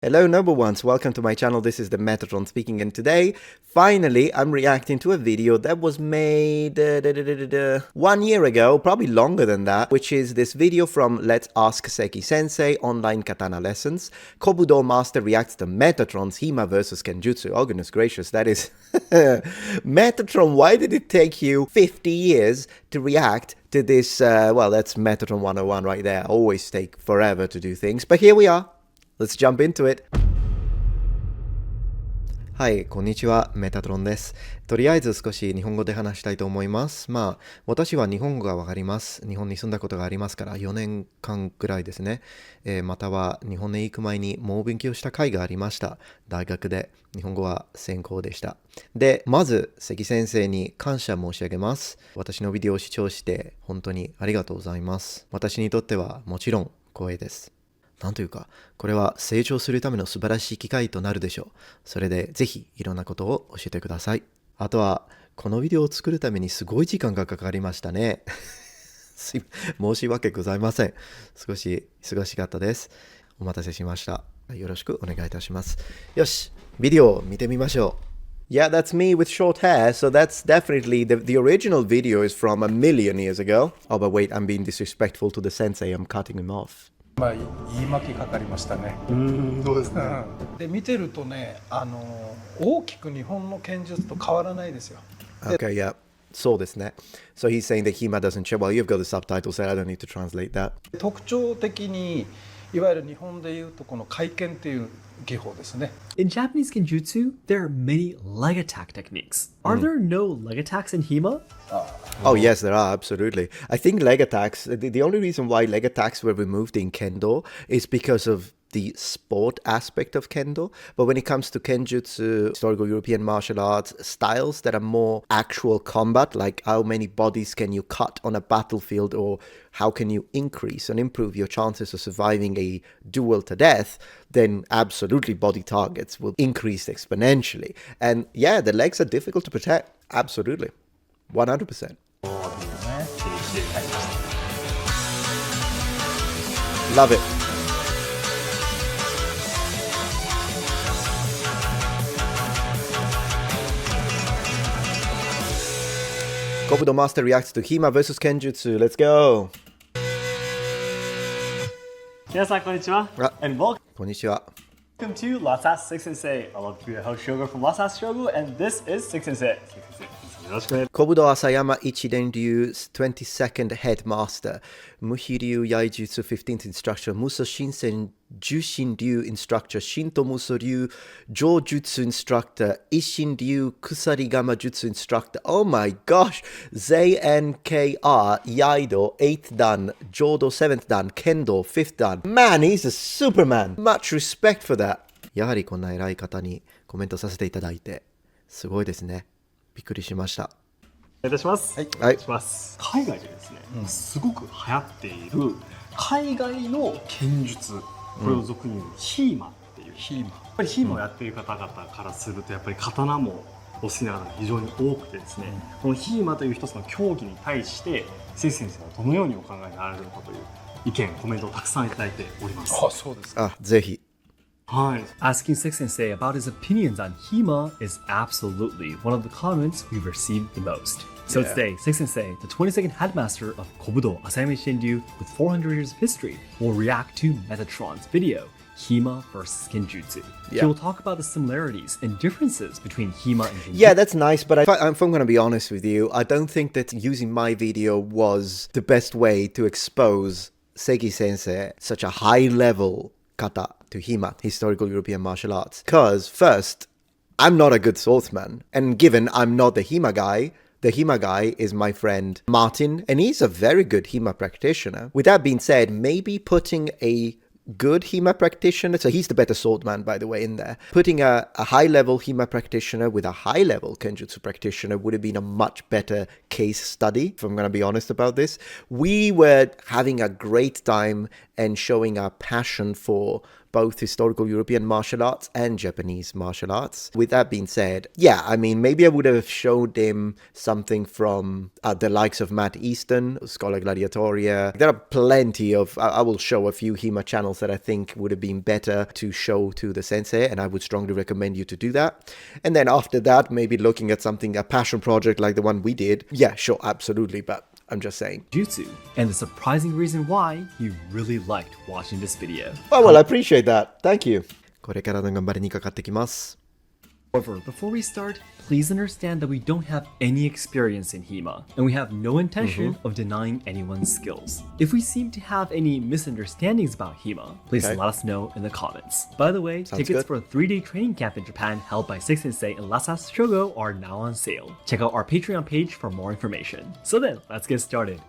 Hello, number ones. Welcome to my channel. This is the Metatron speaking, and today, finally, I'm reacting to a video that was made 1 year ago, probably longer than that, which is this video from Let's Ask Seki Sensei online katana lessons. Kobudo Master reacts to Metatron's Hema versus Kenjutsu. Oh, goodness gracious, that is... Metatron, why did it take you 50 years to react to this? Well, that's Metatron 101 right there. Always take forever to do things, but here we are. Let's jump into it. はい、こんにちは、メタトロンです。とりあえず少し日本語で話したいと思います。私は日本語がわかります。日本に住んだことがありますから4年間くらいですね。または日本に行く前にもう勉強した会がありました。大学で日本語は専攻でした。で、まず関先生に感謝申し上げます。私のビデオを視聴して本当にありがとうございます。私にとってはもちろん光栄です。なんというか、これは成長するための素晴らしい機会となるでしょう。それでぜひいろんなことを教えてください。あとは、このビデオを作るためにすごい時間がかかりましたね。申し訳ございません。少し忙しかったです。お待たせしました。よろしくお願いいたします。よし、ビデオを見てみましょう。Yeah, that's me with short hair, so that's definitely the original video is from a million years ago. Oh, but wait, I'm being disrespectful to the sensei. I'm cutting him off. 言い巻きかかりましたね。そうですね。で見てるとね、大きく日本の剣術と変わらないですよ。Okay, yeah. そうですね。So he's saying that Hema doesn't show. Well, you've got the subtitles there. I don't need to translate that. 特徴的にいわゆる日本でいうとこの回剣っていう技法ですね。In Japanese Kenjutsu, there are many leg attack techniques. Are there no leg attacks in Hema? Oh, yes, there are, absolutely. I think leg attacks, the only reason why leg attacks were removed in Kendo is because of the sport aspect of Kendo. But when it comes to Kenjutsu, historical European martial arts styles that are more actual combat, like how many bodies can you cut on a battlefield, or how can you increase and improve your chances of surviving a duel to death, then absolutely body targets will increase exponentially. And yeah, the legs are difficult to protect. Absolutely. 100%. Love it. Kobudo Master reacts to Hema versus Kenjutsu. Let's go. 皆さんこんにちは。And welcome こんにちは。 to Let's Ask Seki Sensei. I love to be the host Shogo from Let's Ask Shogo, and this is Seki Sensei. Kobudo Asayama Ichiden Ryu, 22nd Headmaster. Muhi Ryu Iaijutsu, 15th Instructor. Muso Shinsen Jushin Ryu Instructor. Shinto Muso Ryu Jōjutsu Instructor. Ishin Ryu Kusarigama Jutsu Instructor. Oh my gosh! ZNKR Iaido, 8th Dan. Jodo, 7th Dan. Kendo, 5th Dan. Man, he's a Superman! Much respect for that. やはりこんな偉い方にコメントさせていただいて、すごいですね。びっくりしました。お願いいたします。はい、お願いします。海外でですね、すごく流行っている海外の剣術、これを俗に言うヒーマっていう。やっぱりヒーマをやっている方々からすると、やっぱり刀もお好きな方が非常に多くてですね、このヒーマという一つの競技に対して関先生はどのようにお考えになられるのかという意見、コメントをたくさんいただいております。あ、そうですか。ぜひ。Asking Seki Sensei about his opinions on Hema is absolutely one of the comments we've received the most. So today, Seki Sensei, the 22nd headmaster of Kobudo Asayama Shinryu with 400 years of history, will react to Metatron's video, Hema versus Kenjutsu. He will talk about the similarities and differences between Hema and Kenjutsu. Yeah, that's nice, but if I'm going to be honest with you, I don't think that using my video was the best way to expose Seki Sensei, such a high-level kata to Hema, historical European martial arts. Because first, I'm not a good swordsman, and given I'm not the Hema guy is my friend Martin, and he's a very good Hema practitioner. With that being said, maybe putting a good Hema practitioner, so he's the better swordman, by the way, in there. Putting a high-level Hema practitioner with a high-level Kenjutsu practitioner would have been a much better case study, if I'm going to be honest about this. We were having a great time, and showing our passion for both historical European martial arts and Japanese martial arts. With that being said, yeah, I mean, maybe I would have showed him something from the likes of Matt Easton, Schola Gladiatoria. There are plenty of, I will show a few HEMA channels that I think would have been better to show to the sensei, and I would strongly recommend you to do that. And then after that, maybe looking at something, a passion project like the one we did. Yeah, sure, absolutely, but I'm just saying. Jutsu, and the surprising reason why you really liked watching this video. Oh, well, I appreciate that. Thank you. これからの頑張りにかかってきます。However, before we start, please understand that we don't have any experience in HEMA, and we have no intention of denying anyone's skills. If we seem to have any misunderstandings about HEMA, please let us know in the comments. By the way, tickets for a 3-day training camp in Japan held by Seki Sensei in Lhasa Shogo are now on sale. Check out our Patreon page for more information. So then, let's get started.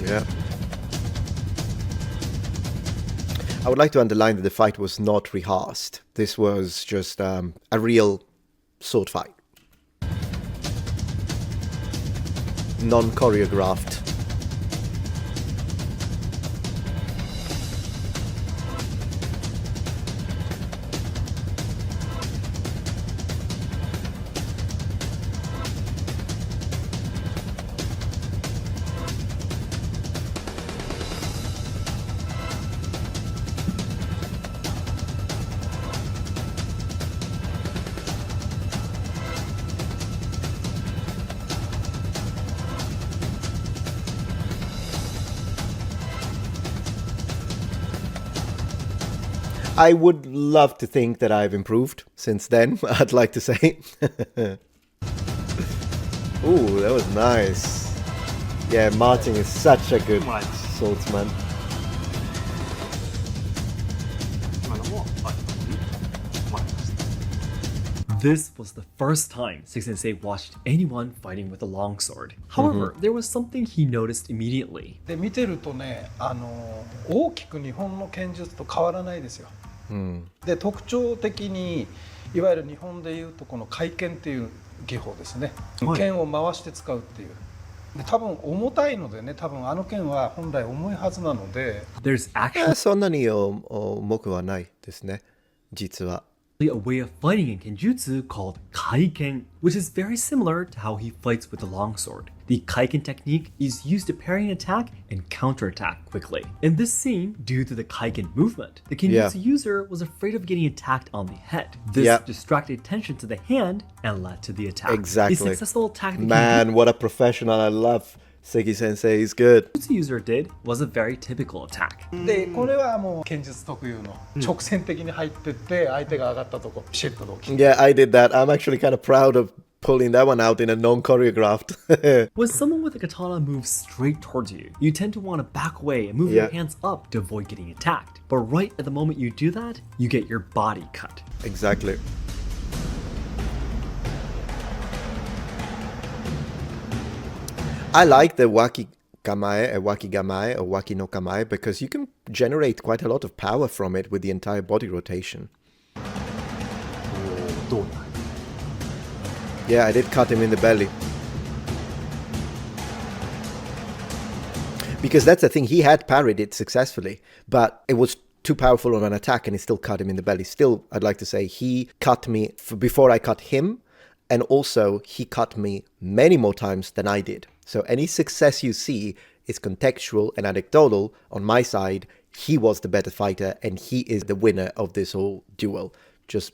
Yeah. I would like to underline that the fight was not rehearsed. This was just a real sword fight. Non-choreographed. I would love to think that I've improved since then, I'd like to say. Ooh, that was nice. Yeah, Martin is such a good swordsman. This was the first time Seki Sensei watched anyone fighting with a longsword. However, there was something he noticed immediately. で見てるとね、大きく日本の剣術と変わらないですよ。で特徴的にいわゆる日本でいうとこの回剣っていう技法ですね。剣を回して使うっていう。で多分重たいのでね、多分あの剣は本来重いはずなので。There's actually そんなに重くはないですね、実は。a way of fighting in Kenjutsu called kaiken, which is very similar to how he fights with the longsword. The kaiken technique is used to parry an attack and counterattack quickly. In this scene, due to the kaiken movement, the Kenjutsu user was afraid of getting attacked on the head. This distracted attention to the hand and led to the attack. Exactly. The successful attack the Man, what a professional. I love Seki Sensei. He's good. Kenjutsu user did was a very typical attack. でこれはもう剣術特有の直線的に入ってって相手が上がったとこピシッと動き。Yeah, I did that. I'm actually kind of proud of pulling that one out in a non-choreographed. When someone with a katana moves straight towards you, you tend to want to back away and move your hands up to avoid getting attacked. But right at the moment you do that, you get your body cut. Exactly. I like the waki kamae, or waki no kamae, because you can generate quite a lot of power from it with the entire body rotation. Yeah, I did cut him in the belly. Because that's the thing, he had parried it successfully, but it was too powerful of an attack and he still cut him in the belly. Still, I'd like to say he cut me before I cut him, and also he cut me many more times than I did. So any success you see is contextual and anecdotal. On my side, he was the better fighter and he is the winner of this whole duel, just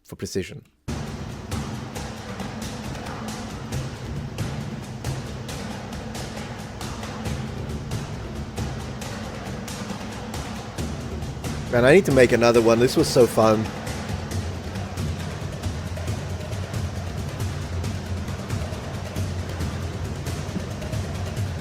for precision. Man, I need to make another one. This was so fun.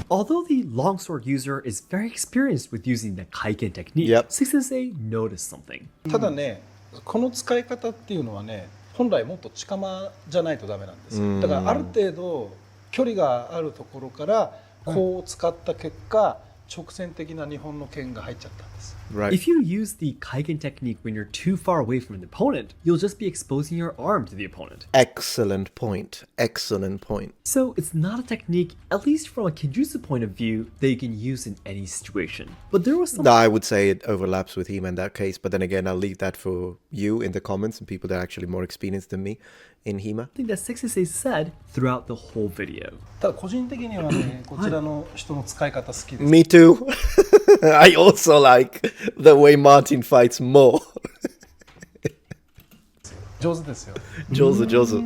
Although the longsword user is very experienced with using the kaiken technique, Seki Sensei noticed something. ただね、この使い方っていうのはね、本来もっと近間じゃないとダメなんですよ。だからある程度距離があるところからこう使った結果、直線的な日本の剣が入っちゃったんです。Right. If you use the Kaigen technique when you're too far away from the opponent, you'll just be exposing your arm to the opponent. Excellent point. Excellent point. So it's not a technique, at least from a Kenjutsu point of view, that you can use in any situation. But there was some... No, I would say it overlaps with hema in that case, but then again, I'll leave that for you in the comments and people that are actually more experienced than me in hema. I think that Seki Sensei said throughout the whole video. ただ個人的にはね、こちらの人の使い方好きです。Me too. I also like the way Martin fights more. 上手ですよ。上手上手。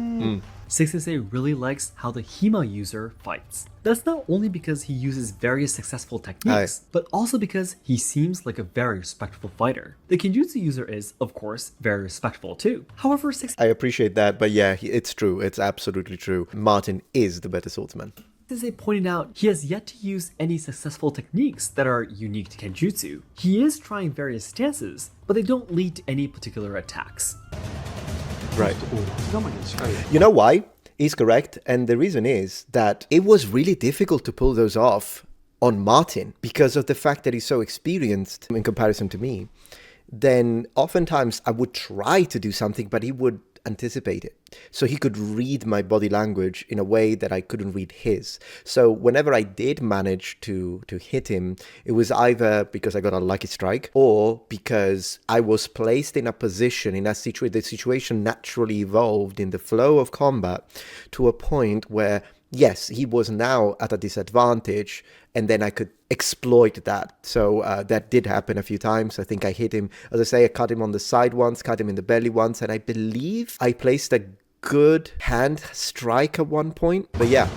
Seki Sensei really likes how the hema user fights. That's not only because he uses various successful techniques, but also because he seems like a very respectful fighter. The Kenjutsu user is, of course, very respectful too. However, I appreciate that, but yeah, it's true. It's absolutely true. Martin is the better swordsman. Sensei pointed out he has yet to use any successful techniques that are unique to Kenjutsu. He is trying various stances, but they don't lead to any particular attacks. Right. You know why? He's correct. And the reason is that it was really difficult to pull those off on Martin because of the fact that he's so experienced in comparison to me. Then oftentimes I would try to do something, but he would anticipate it. So he could read my body language in a way that I couldn't read his. So whenever I did manage to hit him, it was either because I got a lucky strike or because I was placed in a position, in a situation, the situation naturally evolved in the flow of combat to a point where, yes, he was now at a disadvantage, and then I could exploit that. So that did happen a few times. I think I hit him, as I say, I cut him on the side once, cut him in the belly once, and I believe I placed a good hand strike at one point. But yeah.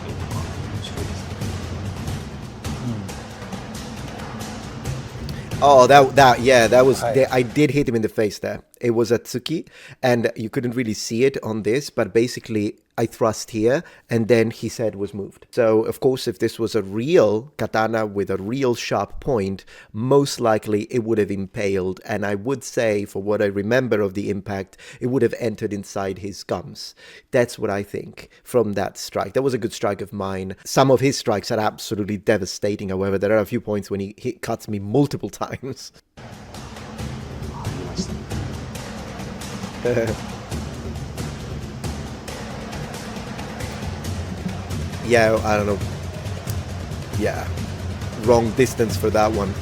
Oh, that was, I did hit him in the face there. It was a tsuki, and you couldn't really see it on this, but basically I thrust here, and then his head was moved. So, of course, if this was a real katana with a real sharp point, most likely it would have impaled, and I would say, for what I remember of the impact, it would have entered inside his gums. That's what I think from that strike. That was a good strike of mine. Some of his strikes are absolutely devastating, however. There are a few points when he cuts me multiple times. Yeah, I don't know. Yeah, wrong distance for that one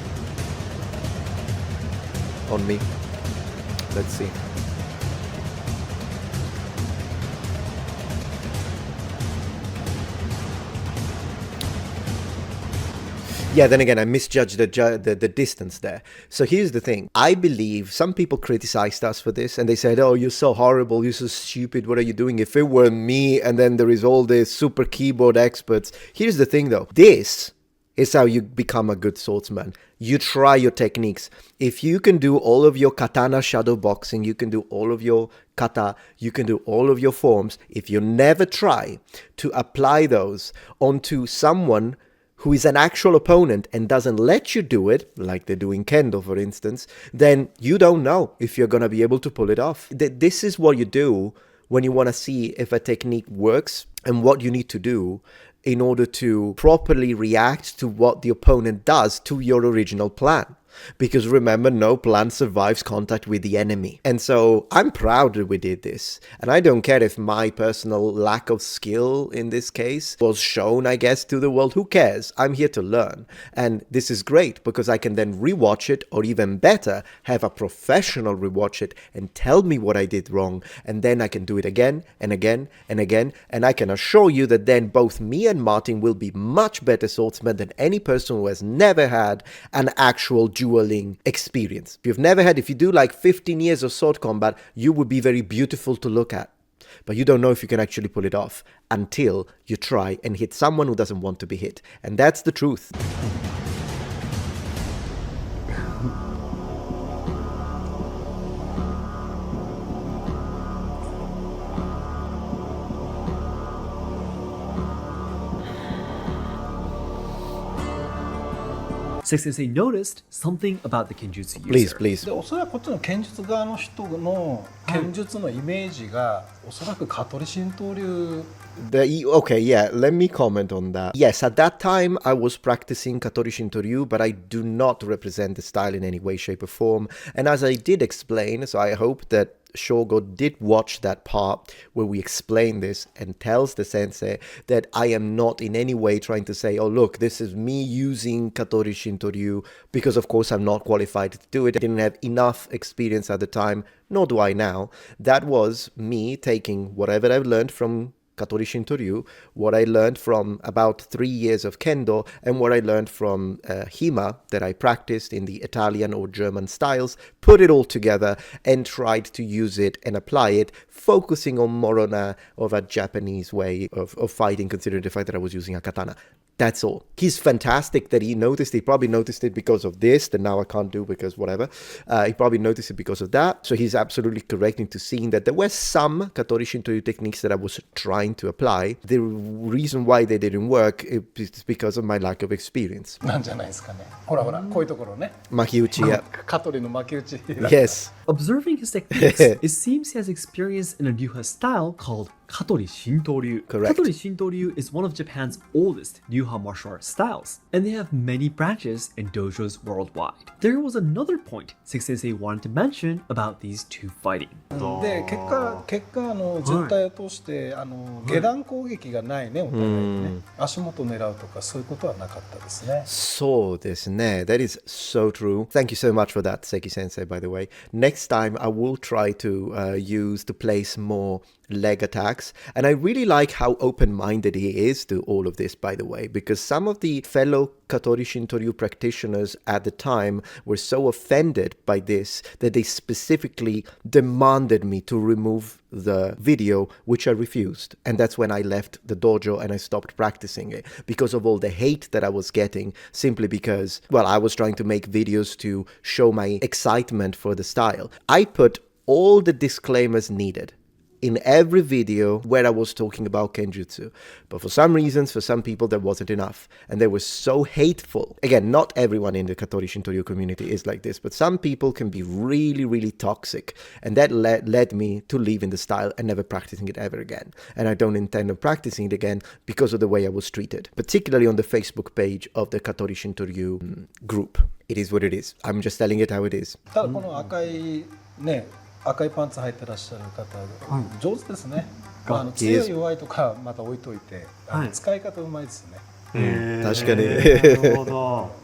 on me. Let's see. Yeah, then again, I misjudged the distance there. So here's the thing. I believe some people criticized us for this, and they said, oh, you're so horrible, you're so stupid, what are you doing? If it were me, and then there is all the super keyboard experts. Here's the thing, though. This is how you become a good swordsman. You try your techniques. If you can do all of your katana shadow boxing, you can do all of your kata, you can do all of your forms. If you never try to apply those onto someone who is an actual opponent and doesn't let you do it, like they do in kendo, for instance, then you don't know if you're going to be able to pull it off. This is what you do when you want to see if a technique works and what you need to do in order to properly react to what the opponent does to your original plan. Because remember, no plan survives contact with the enemy. And so I'm proud that we did this. And I don't care if my personal lack of skill in this case was shown, I guess, to the world. Who cares? I'm here to learn. And this is great because I can then rewatch it, or even better, have a professional rewatch it and tell me what I did wrong. And then I can do it again and again and again. And I can assure you that then both me and Martin will be much better swordsmen than any person who has never had an actual dueling experience. If you do like 15 years of sword combat, you would be very beautiful to look at. But you don't know if you can actually pull it off until you try and hit someone who doesn't want to be hit. And that's the truth. Seki Sensei noticed something about the Kenjutsu user. Please, please. でおそらくこっちの剣術側の人の剣術のイメージが、おそらく香取神道流 Okay, yeah, let me comment on that. Yes, at that time I was practicing Katori Shintoryu, but I do not represent the style in any way, shape, or form. And as I did explain, so I hope that Shogo did watch that part where we explain this and tells the sensei that I am not in any way trying to say, oh, look, this is me using Katori Shintoryu, because of course I'm not qualified to do it. I didn't have enough experience at the time, nor do I now. That was me taking whatever I've learned from Katori Shintoryu, what I learned from about 3 years of kendo, and what I learned from hema that I practiced in the Italian or German styles, put it all together and tried to use it and apply it, focusing on more on a Japanese way of fighting, considering the fact that I was using a katana. That's all. He's fantastic that he noticed. He probably noticed it because of this, that now I can't do because whatever. He probably noticed it because of that. So he's absolutely correct into seeing that there were some Katori Shintoryu techniques that I was trying to apply. The reason why they didn't work is because of my lack of experience. なんじゃないですかね。ほらほら、こういうところね。Makiuchi, yeah. 香取の巻き打ち。Yes. Observing his techniques, it seems he has experience in a Ryuha style called Katori Shintoryu. Correct. Katori Shintoryu is one of Japan's oldest Ryuha martial arts styles, and they have many branches and dojos worldwide. There was another point Seki Sensei wanted to mention about these two fighting. で結果全体を通して下段攻撃がないね、お互いにね。足元狙うとかそういうことはなかったですね。そうですね. That is so true. Thank you so much for that, Seki Sensei, by the way. Next time I will try to place more leg attacks, and I really like how open-minded he is to all of this, by the way, because some of the fellow Katori Shintoryu practitioners at the time were so offended by this that they specifically demanded me to remove the video, which I refused. And that's when I left the dojo and I stopped practicing it, because of all the hate that I was getting, simply because, well, I was trying to make videos to show my excitement for the style. I put all the disclaimers needed in every video where I was talking about Kenjutsu. But for some reasons, for some people, that wasn't enough. And they were so hateful. Again, not everyone in the Katori Shintoryu community is like this, but some people can be really, really toxic. And that led me to leaving the style and never practicing it ever again. And I don't intend on practicing it again because of the way I was treated, particularly on the Facebook page of the Katori Shintoryu group. It is what it is. I'm just telling it how it is. ただこの赤いね、赤いパンツ履いてらっしゃる方、上手ですね。強い弱いとかまた置いといて、使い方うまいですね。確かに。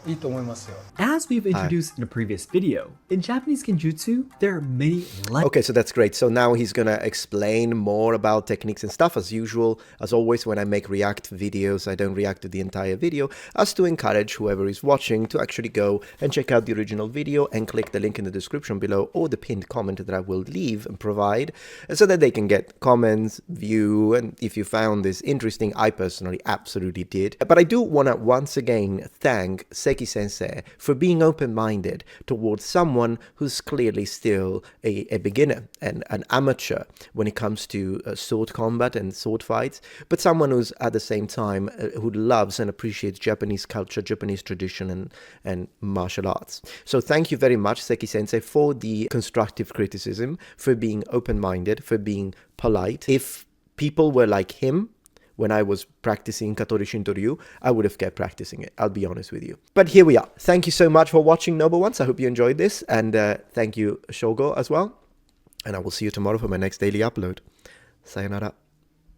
いいと思いますよ。As we've introduced in a previous video, in Japanese Kenjutsu, there are many Okay, so that's great. So now he's gonna explain more about techniques and stuff. As usual, as always, when I make react videos, I don't react to the entire video, as to encourage whoever is watching to actually go and check out the original video and click the link in the description below or the pinned comment that I will leave and provide, so that they can get comments, view, and if you found this interesting, I personally absolutely did. But I do want to once again thank Seki Sensei for being open-minded towards someone who's clearly still a beginner and an amateur when it comes to sword combat and sword fights, but someone who's at the same time who loves and appreciates Japanese culture, Japanese tradition and martial arts. So thank you very much, Seki Sensei, for the constructive criticism, for being open-minded, for being polite. If people were like him, when I was practicing Katori Shintoryu, I would have kept practicing it, I'll be honest with you. But here we are. Thank you so much for watching, Noble Ones. I hope you enjoyed this. And thank you, Shogo, as well. And I will see you tomorrow for my next daily upload. Sayonara.